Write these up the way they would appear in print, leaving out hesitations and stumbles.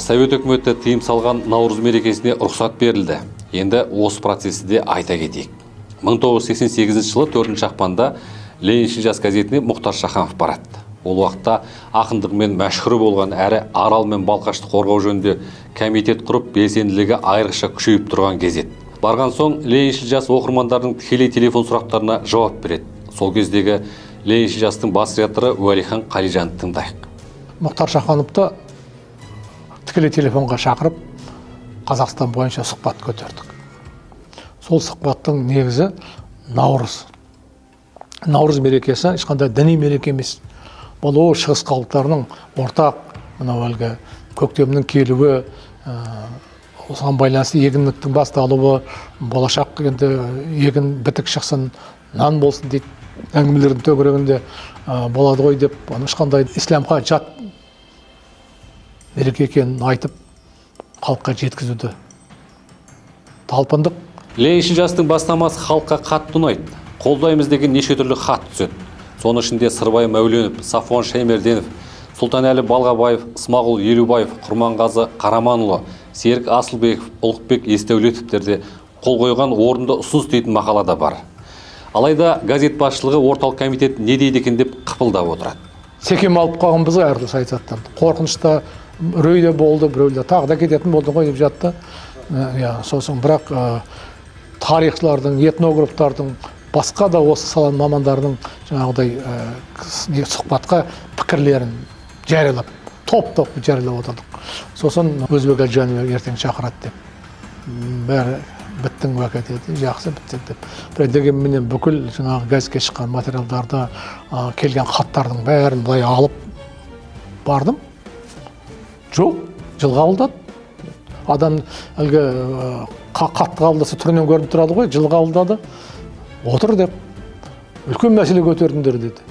Совет өкіметі тыйым салған Наурыз мерекесіне рұқсат берілді. Енді осы процесті де айта кетейік. 1988 жылы 4 ақпанда Лениншіл жас газетіне Мұхтар Шаханов барады. Ол уақытта ақындығымен мәшһүр болған әрі Арал мен Балқашты қорғау жөнінде комитет құрып, белсенділігі айрықша күшейіп тұрған кезет. Барған соң Лениншіл жас оқырмандардың тікелей телефон сұрақтарына жауап береді. Сол кездегі Лениншіл жастың бас редакторы Уәлихан Қалижанды тыңдайық. Мұхтар Шахановты тікелей телефонға шақырып, Қазақстан бойынша сұхбат көтердік. Сол сұхбаттың негізі Наурыз. Наурыз мерекесі ешқандай діни мереке емес. Бұл ол шығыс халықтарының ортақ, мынау әлгі көктемнің келуі, осыған байланысты егінліктің басталуы, болашақ енді егін бітік шықсын, нан болсын дейді, әңгімелердің төңірегінде болады ғой деп, ешқандай исламға жат мереке екенін айтып, халыққа жеткізуді талпындық. Лениншіл жастың бастамасы халыққа қатты ұнайды. Қолдаймыз деген неше түрлі хат түседі. Соның ішінде Сырбай Мәуленов, Сафуан Шаймерденов, Сұлтанәлі Балғабаев, Смағұл Елубаев, Құрманғазы Қараманұлы, Серік Асылбеков, Ұлықбек Естеулетовтерде қол қойған орынды ұсыныс дейтін мақала да бар. Алайда газет басшылығы орталық комитет не дейді екен деп қыпылдап отырады. Секем алып қалғанбыз әрді саясаттан. Қорқынышта үрейде болды, біреулер тағы да кететін болды ғой деп жатты. Сосын бірақ тарихшылардың, этнографтардың, басқа да осы саланың мамандарының жаңағыдай сұхбатқа пікірлерін жариялап, топ-топ жариялап отырдық. Сосын Өзбек Әлжанов ертең шақырады деп. Бәрі біттің уәкет еді, жақсы біттік деп. Бірақ дегенменен бүкіл жаңағы газетке шыққан материалдарды, келген хаттардың бәрін былай алып бардым. Жоқ, жылға қабылдады. Адам әлгі қатты қабылдаса түрінен көрініп тұрады ғой, жылға қабылдады. Отыр деп, үлкен мәселе көтердіңдер деді.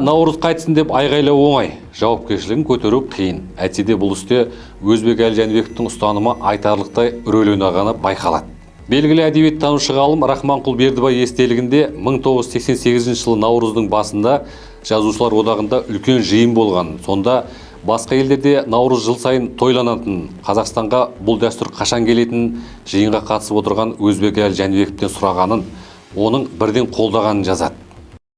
Наурыз қайтсын деп айғайлау оңай, жауапкершілігін көтеру қиын. Әйтсе де бұл істе Өзбек Әлжанбековтың ұстанымы айтарлықтай үрейленгені байқалады. Белгілі әдебиеттанушы ғалым Рахманқұл Бердібай естелігінде 1988 жылы Наурыздың басында жазушылар одағында үлкен жиын болған. Сонда басқа елдерде Наурыз жыл сайын тойланатын, Қазақстанға бұл дәстүр қашан келетін, жиынға қатысып отырған Өзбек Әлжанбековтен сұрағанын, оның бірден қолдағанын жазады.